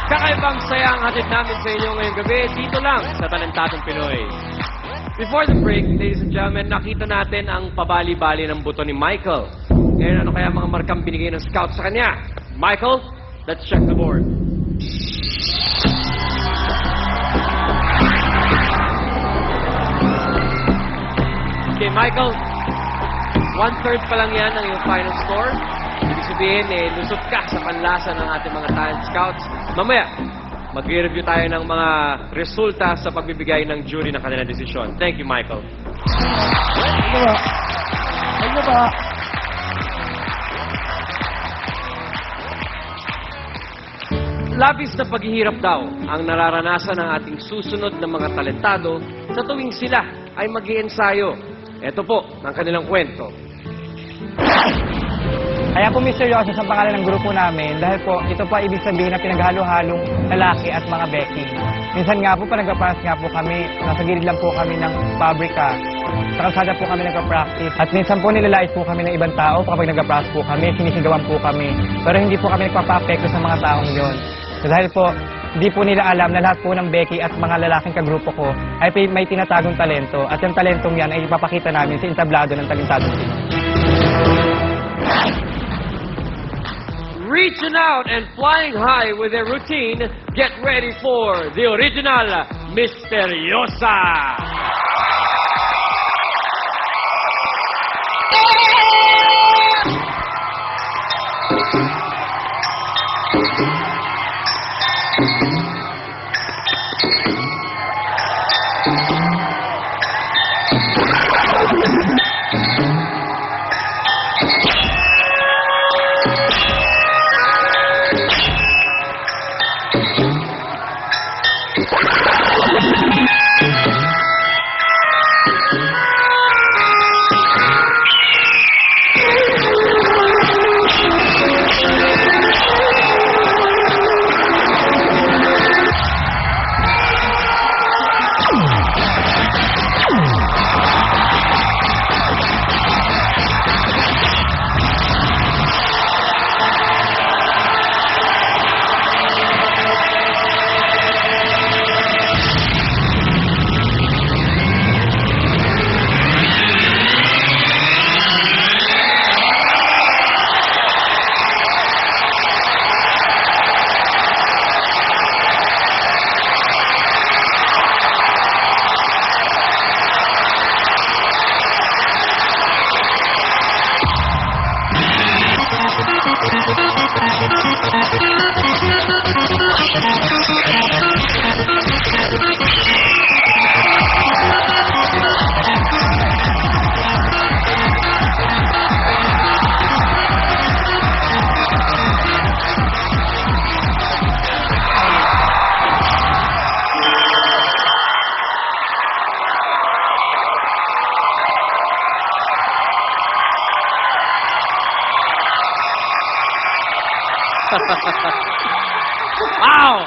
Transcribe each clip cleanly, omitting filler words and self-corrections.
Kakaibang saya ang hatid namin sa inyo ngayong gabi dito lang sa Talentadong Pinoy. Before the break, ladies and gentlemen, nakita natin ang pabali-bali ng buto ni Michael. Ngayon, ano kaya mga markang binigay ng scout sa kanya? Michael, let's check the board. Okay, Michael, 1/3 pa lang yan ang iyong final score. Ibig sabihin, lusot ka sa panlasa ng ating mga talent scouts. Mamaya, mag-review tayo ng mga resulta sa pagbibigay ng jury ng kanilang desisyon. Thank you, Michael. Ano ba? Labis na paghihirap daw ang nararanasan ng ating susunod na mga talentado sa tuwing sila ay mag-iensayo. Ito po ang kanilang kwento. Kaya po misteryoso sa pangalan ng grupo namin dahil po ito pa ibig sabihin na pinaghalo-halong lalaki at mga Becky. Minsan nga po pa nagpa-practice nga po kami, nasa gilid lang po kami ng pabrika. Sa kalsada po kami nagpa-practice. At minsan po nilalait po kami ng ibang tao kapag nagpa-practice po kami, sinisigawan po kami. Pero hindi po kami nagpapa-apekto sa mga taong yon. So dahil po, hindi po nila alam na lahat po ng Becky at mga lalaking kagrupo ko ay may tinatagong talento. At yung talentong yan ay ipapakita namin sa entablado ng Talentadong Pinoy. Reaching out and flying high with their routine, get ready for the original Misteriosa! Wow!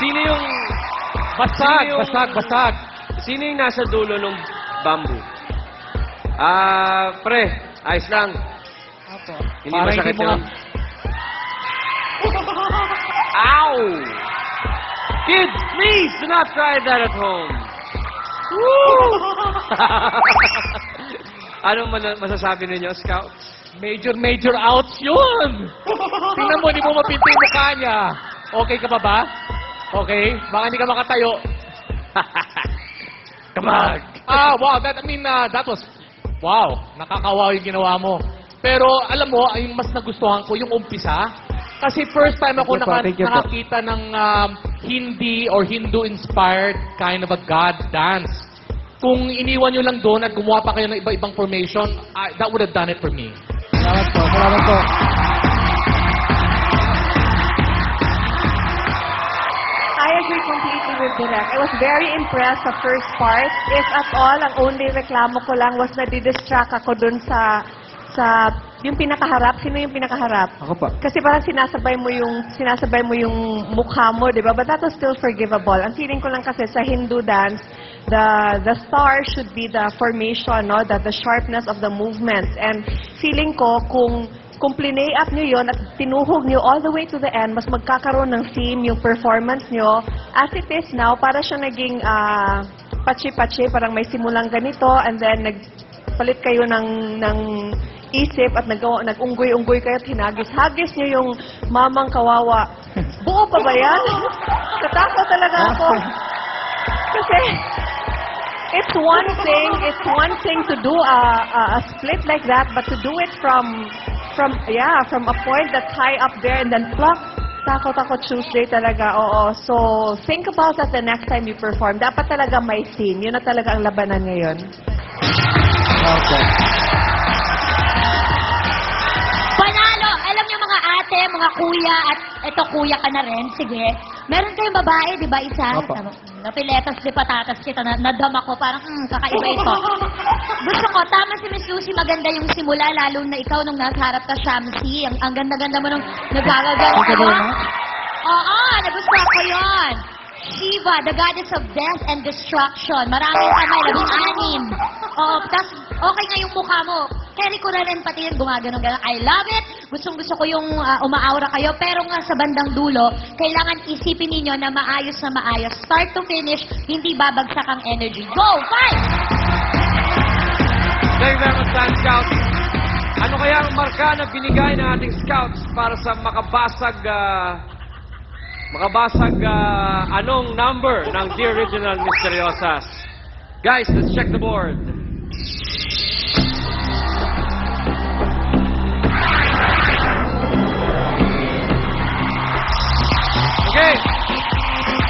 Sino yung... Basag! Sino yung nasa dulo ng bamboo? Pre, ayos lang. Apo. Hindi masakit yun. Ow! Kids, please do not try that at home. Woo! Anong masasabi ninyo, Scouts? Major outs yun! Tingnan mo, hindi mo mapinto yung mukha niya. Okay ka ba? Okay? Baka hindi ka makatayo. Kamag! Wow, that was, wow, nakakawaw yung ginawa mo. Pero, alam mo, yung mas nagustuhan ko, yung umpisa. Kasi first time ako nakakita ng Hindi or Hindu-inspired kind of a God dance. Kung iniwan nyo lang doon at gumawa pa kayo ng iba-ibang formation, that would have done it for me. Salamat po. I agree completely with Direk. I was very impressed sa first part. If at all, ang only reklamo ko lang was nadidistract ako dun sa yung pinakaharap. Sino yung pinakaharap? Ako pa. Kasi parang sinasabay mo yung mukha mo, di ba? But that was still forgivable. Ang feeling ko lang kasi sa Hindu dance, the star should be the formation, no? The sharpness of the movements. And feeling ko kung kung plinay up nyo yun at tinuhog nyo all the way to the end, mas magkakaroon ng theme yung performance nyo. As it is now, para siya naging patsi-patsi, parang may simulang ganito, and then nagpalit kayo ng isip at nag-unggoy-unggoy kayo at hinagis-hagis nyo yung mamang kawawa. Buo pa ba yan? Katakot talaga ako. Kasi, it's one thing to do a split like that, but to do it from a point that's high up there and then plop, takot ako Tuesday talaga, oo. So, think about that the next time you perform. Dapat talaga may scene. Yun na talaga ang labanan ngayon. Okay. Panalo! Alam niyo mga ate, mga kuya, at ito kuya ka na rin, sige. Meron kayong babae, di ba, isa? Opo. Napiletas de patatas kita, nadama ko, parang kakaiba ito. Gusto ko, tama si Miss Lucy, maganda yung simula, lalo na ikaw nung nasa harap ka, Shamsi. Ang ganda-ganda mo nung nagagagano ka. Oo, nagustuhan ko yun. Shiva, the goddess of death and destruction. Maraming kamay, 16. Oo, tapos okay nga yung mukha mo. Carry ko na rin pati yung gumagano-gano. I love it. Gustong-gusto ko yung umaaura kayo. Pero nga sa bandang dulo, kailangan isipin ninyo na maayos na maayos. Start to finish, hindi babagsak ang energy. Go! Fight! Thank you very much, Talent Scouts. Ano kaya ang marka na binigay ng ating Scouts para sa makabasag anong number ng The Original Misteriosas? Guys, let's check the board. Okay.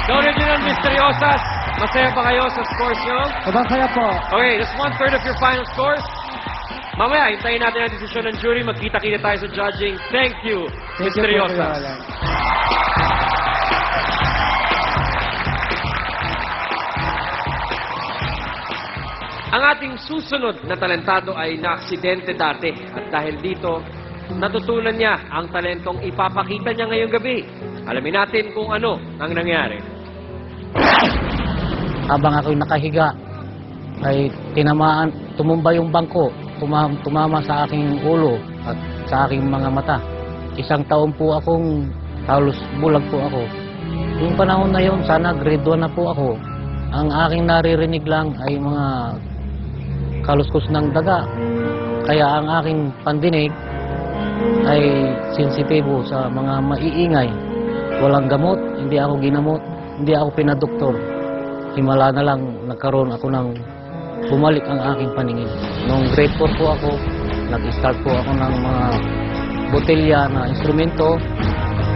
The Original Misteriosas, masaya ba kayo sa scores nyo? Masaya po. Okay, that's 1/3 of your final scores. Mamaya, hintayin natin ang desisyon ng jury. Magkita-kita tayo sa judging. Thank you, Misteriosas. Ang ating susunod na talentado ay naaksidente dati. At dahil dito, natutunan niya ang talentong ipapakita niya ngayong gabi. Alamin natin kung ano ang nangyari. Habang ako'y nakahiga, ay tumumba yung bangko, tumama sa aking ulo at sa aking mga mata. Isang taon po akong halos bulag po ako. Yung panahon na yun, sana grade 1 na po ako. Ang aking naririnig lang ay mga kaluskos ng daga. Kaya ang aking pandinig ay sensitibo sa mga maiingay. Walang gamot, hindi ako ginamot, hindi ako pinadoktor. Himala na lang nagkaroon ako ng bumalik ang aking paningin. Noong grade 4 po ako, nag-start po ako ng mga botelya na instrumento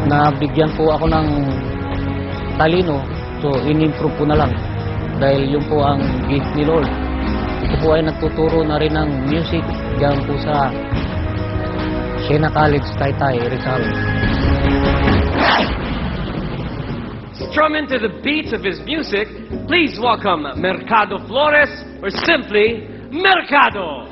na bigyan po ako ng talino. So, in-improve ko na lang dahil yun po ang gift ni Lord. Ito po ay nagtuturo na rin ng music diyan po sa Siena College, Taytay, Rizal. Strumming to the beats of his music, please welcome Mercado Flores, or simply Mercado.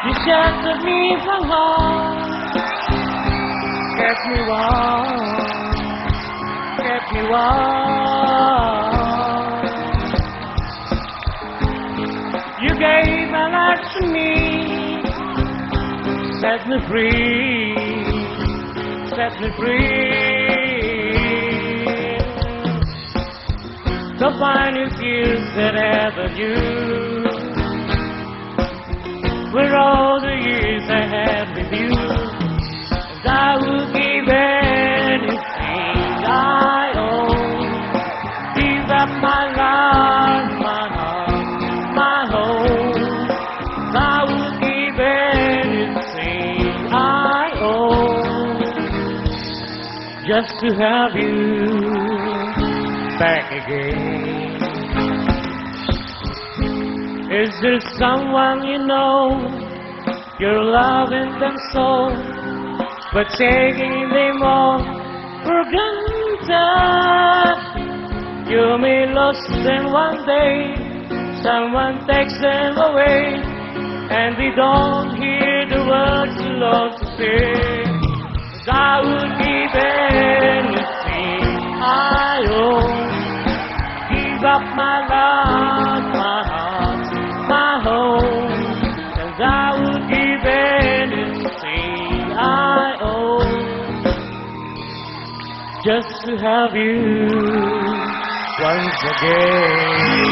You sheltered me from harm, kept me warm. You gave my life to me, set me free, set me free. To find you gives that ever you. With all the years I had with you, and I would give anything I own. Give up my life, my heart, my home. I would give anything I own just to have you back again. Is there someone you know you're loving them so, but taking them all for granted? You may lose them one day, someone takes them away, and we don't hear the words you love to say. 'Cause I would give anything I own up my life, my heart, my home, 'cause I would give anything I own just to have you once again.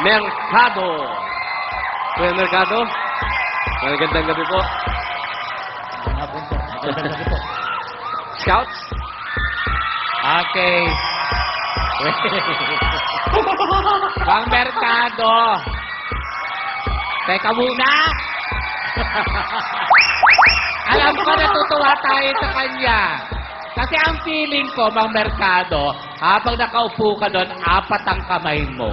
Mercado. Kuya Mercado, magandang gabi po. Magandang gabi po. Scouts? Okay. Bang Mercado. Teka muna. Alam ko natutuwa tayo sa kanya. Kasi ang feeling ko, Bang Mercado, habang nakaupo ka doon, 4 ang kamay mo.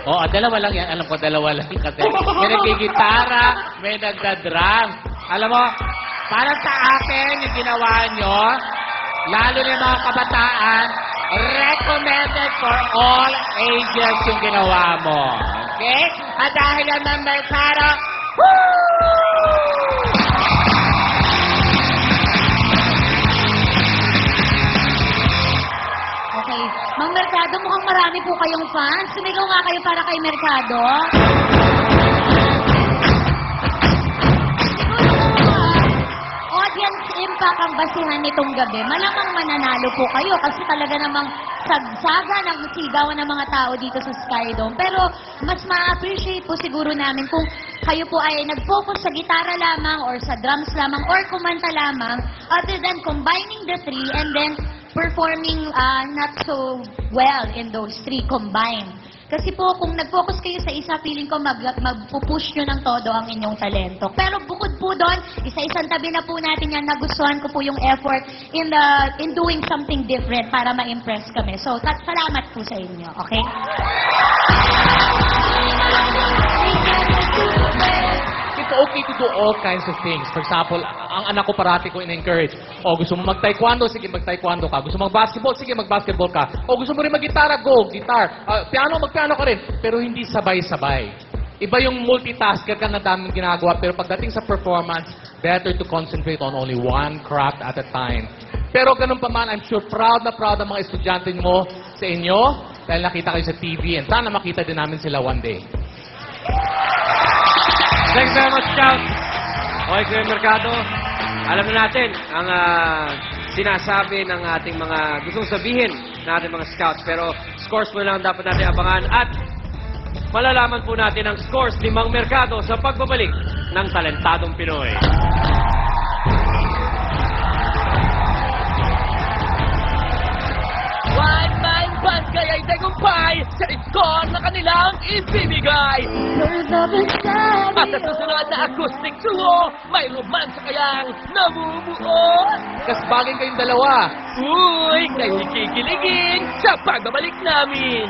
Oo, dalawa lang yan. Alam ko, dalawa lang kasi may nagigitara, may nagdadrum. Alam mo, para sa akin, yung ginawa nyo, lalo na yung mga kabataan, recommended for all ages yung ginawa mo. Okay? At dahil yan ng Mercado, Okay. Mang Mercado, mukhang marami po kayong fans. Sumigaw nga kayo para kay Mercado. Siguro po, audience impact ang basihan nitong gabi. Malamang mananalo po kayo kasi talaga namang sagsaga ng sigawan ng mga tao dito sa Skydome. Pero mas ma-appreciate po siguro namin kung kayo po ay nag-focus sa gitara lamang or sa drums lamang or kumanta lamang other than combining the three and then performing not so well in those three combined. Kasi po, kung nag-focus kayo sa isa, feeling ko magpupush nyo ng todo ang inyong talento. Pero bukod po doon, isa-isang tabi na po natin yan. Nagustuhan ko po yung effort in doing something different para ma-impress kami. So, salamat po sa inyo, okay? It's okay to do all kinds of things. For example, ang anak ko parati ko in-encourage. O gusto mo mag-taekwondo, sige mag-taekwondo ka. Gusto mo mag-basketball, sige mag-basketball ka. O gusto mo rin mag-gitara, go, guitar. Piano, mag-piano ka rin. Pero hindi sabay-sabay. Iba yung multitasker ka na daming ginagawa. Pero pagdating sa performance, better to concentrate on only one craft at a time. Pero ganun pa man, I'm sure proud ang mga estudyante mo sa inyo dahil nakita kayo sa TV and sana makita din namin sila one day. Thanks very much, Scout. Okay, Kuya Mercado, alam na natin ang sinasabi ng ating mga gustong sabihin ng ating mga Scouts. Pero scores po lang dapat natin abangan at malalaman po natin ang scores ni Mang Mercado sa pagbabalik ng Talentadong Pinoy. Kaya ay tagumpay sa iskor na kanilang ibibigay. At sa susunod na acoustic duo, may romansa kayang nabubuo. Kasbagin kayong dalawa. Uy, kayo kikiligin sa pagbabalik namin.